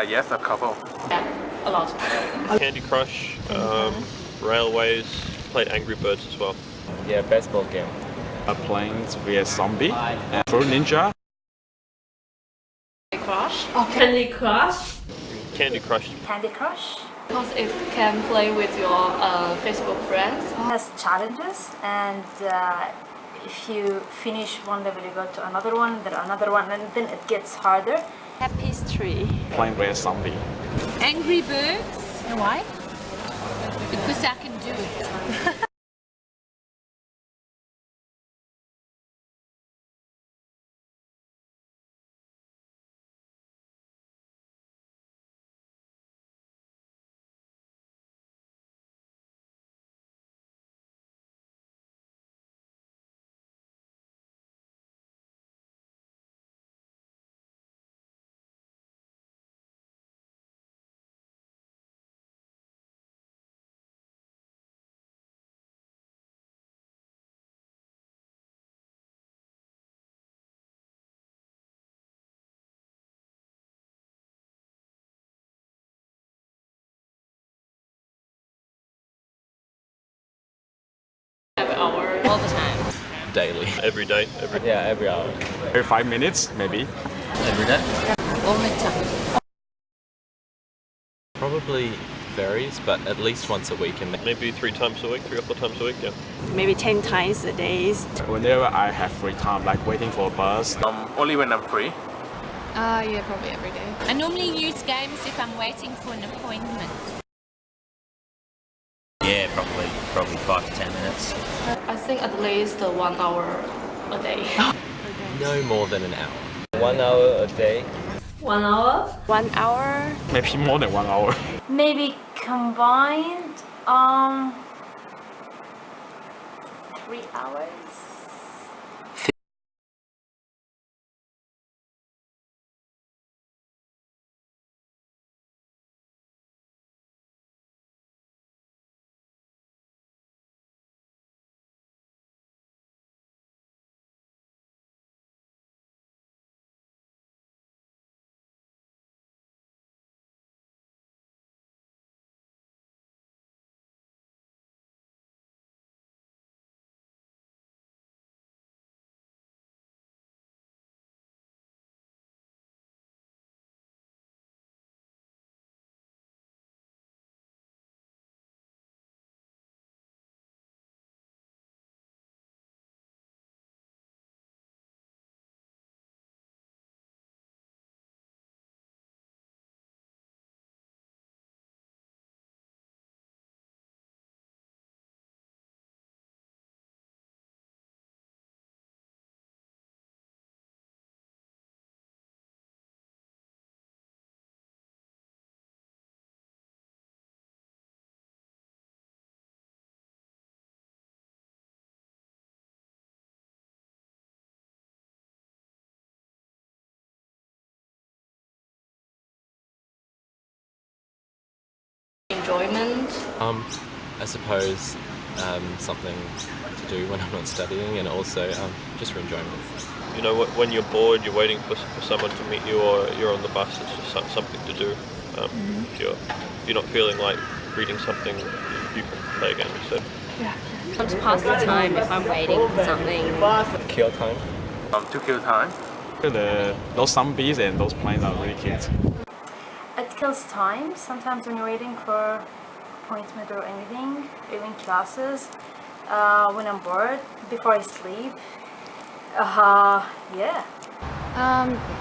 Yes, a couple. Yeah, a lot. Candy Crush, Railways, played Angry Birds as well. Yeah, baseball game. Planes vs Zombie, and Fruit Ninja. Candy Crush. Oh, Candy Crush. Candy Crush. Candy Crush Because it can play with your Facebook friends. has challenges, and if you finish one level, you go to another one, then another one, and then it gets harder. Tapestry. Plane vs Zombie. Angry Birds. And why? Because I can do it. Every hour. All the time. Daily. Every day. Yeah, every hour. Every 5 minutes, maybe. Every day? All the time. Probably varies, but at least once a week. And Maybe 3 times a week, 3 or 4 times a week, yeah. Maybe 10 times a day. Whenever I have free time, like waiting for a bus. Only when I'm free. Yeah, probably every day. I normally use games if I'm waiting for an appointment. Yeah, probably 5 to 10 minutes. I think at least 1 hour a day. no more than an hour. 1 hour a day. 1 hour? 1 hour? Maybe more than 1 hour. Maybe combined, 3 hours. Enjoyment. I suppose something to do when I'm not studying, and also just for enjoyment. You know, when you're bored, you're waiting for someone to meet you, or you're on the bus, it's just something to do. If you're not feeling like reading something, you can play a game instead. To pass the time if I'm waiting for something. Kill time. To kill time. Those zombies and those planes are really cute. It kills time. Sometimes when you're waiting for appointment or anything, even classes, when I'm bored, before I sleep. Yeah.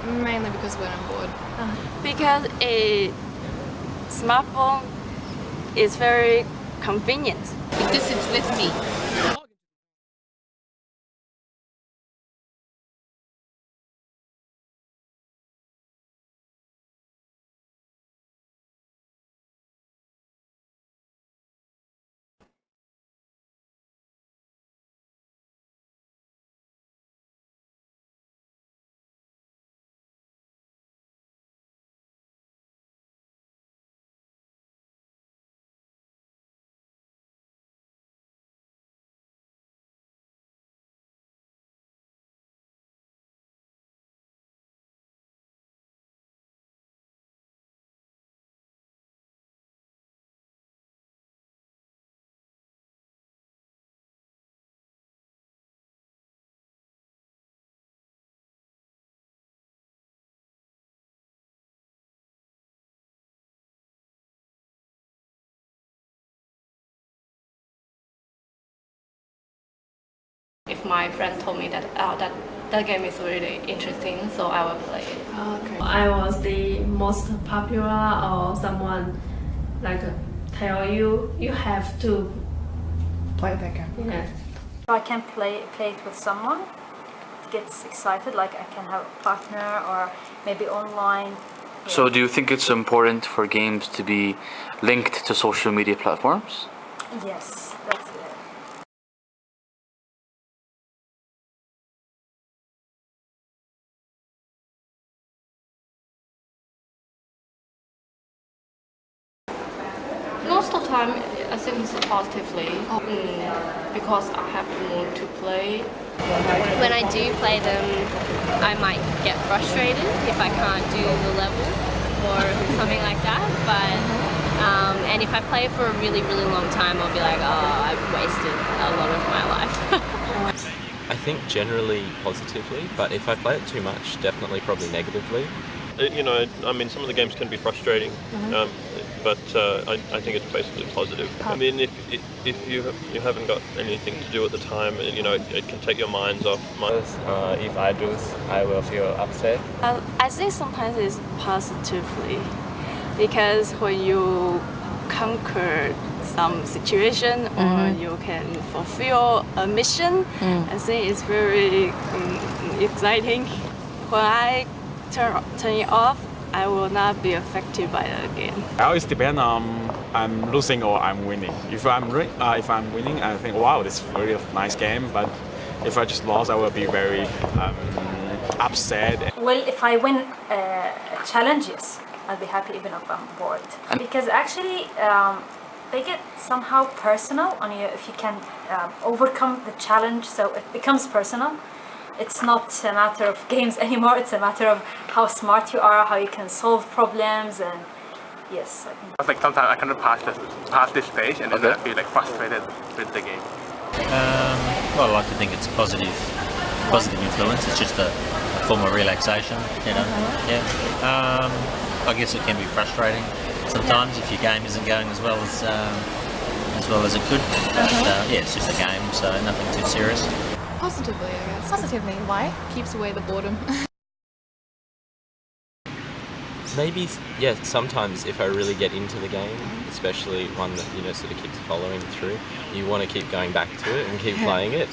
Mainly because when I'm bored. Because a smartphone is very convenient. Because it's with me. if my friend told me that that game is really interesting, so I will play it. Okay. I was the most popular, or someone like tell you have to Play that game. yeah. If I can play it with someone, it gets excited, like I can have a partner or maybe online. So do you think it's important for games to be linked to social media platforms? Yes, that's it. Most of the time, I think it's positively because I have more to play. When I do play them, I might get frustrated if I can't do the level or something like that. But and if I play for a really, really long time, I'll be like, oh, I've wasted a lot of my life. I think generally positively, but if I play it too much, definitely probably negatively. You know, I mean, some of the games can be frustrating, but I think it's basically positive. I mean, if you haven't got anything to do at the time, you know, it can take your minds off. If I lose, I will feel upset. I think sometimes it's positively because when you conquer some situation or you can fulfill a mission, I think it's very exciting. When I turn it off, I will not be affected by it again. It always depends on I'm losing or I'm winning. If I'm winning, I think wow, this is really a nice game. But if I just lost, I will be very upset. Well, if I win challenges, I'll be happy even if I'm bored. Because actually, they get somehow personal on you if you can overcome the challenge. So it becomes personal. It's not a matter of games anymore. It's a matter of how smart you are, how you can solve problems, and yes, I think. I think sometimes I cannot pass this stage, and then I feel like frustrated with the game. Well, I like to think it's a positive influence. It's just a form of relaxation, you know. Yeah. I guess it can be frustrating sometimes if your game isn't going as well as it could. But yeah, it's just a game, so nothing too serious. Positively, I guess. Positively. Why? Keeps away the boredom. Maybe, yeah, sometimes if I really get into the game, especially one that, you know, sort of keeps following through, you want to keep going back to it and keep playing it.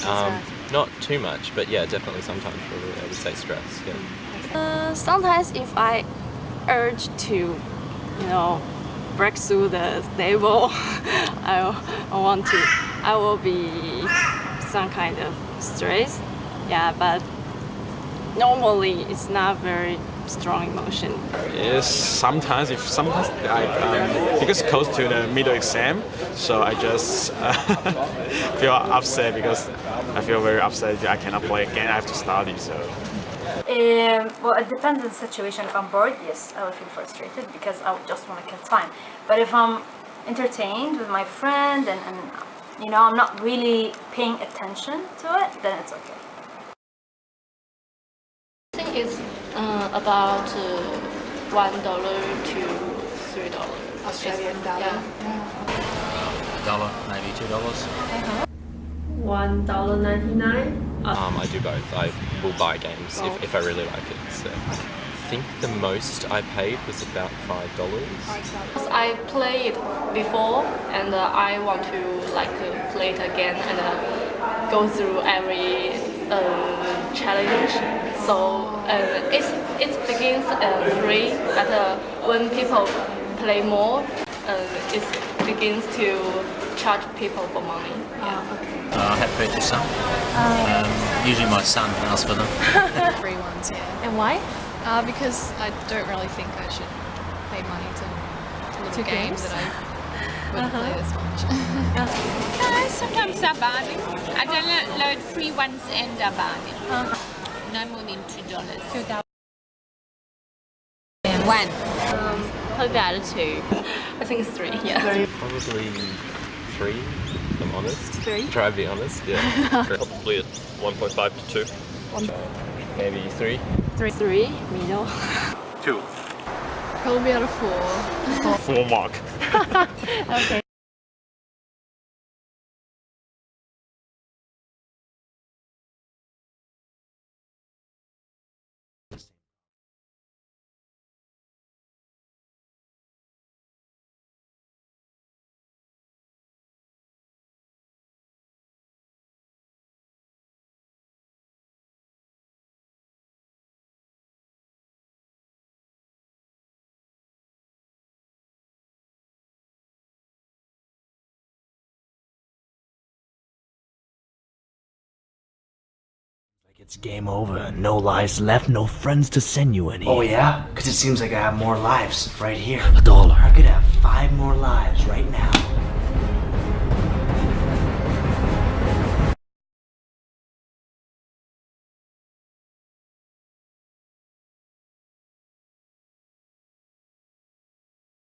Not too much, but yeah, definitely sometimes probably I would say stress, yeah. Sometimes if I urge to, you know, break through the table, I will be some kind of stress, yeah, but normally it's not very strong emotion. Yes, sometimes I because it's close to the middle exam, so I just feel upset because I feel very upset that I cannot play again. I have to study, so. Well, it depends on the situation. If I'm bored, yes, I will feel frustrated because I would just want to kill time. But if I'm entertained with my friend and you know, I'm not really paying attention to it, then it's okay. I think it's about $1 to $3. Australian dollar. Yeah. $1, maybe $2. $1.99. I do both. I will buy games if I really like it. So I think the most I paid was about $5. I played before, and I want to play it again and go through every challenge. So it begins free, but when people play more, it begins to charge people for money. Yeah. I have purchased some. Usually my son asks for them. Free ones, yeah. And why? Because I don't really think I should pay money to little games that I wouldn't play this much. Sometimes they're bargains. I don't load free ones and they're bargains. No more than $2. And one. Probably about a 2. I think it's 3. Yeah. Probably 3, if I'm honest. 3? Try to be honest, yeah. Probably at 1.5 to 2. Maybe 3. 3, middle. 2. Probably out of 4. 4 mark. Okay. It's game over. No lives left, no friends to send you any. Oh yeah? Because it seems like I have more lives right here. $1. I could have 5 more lives right now.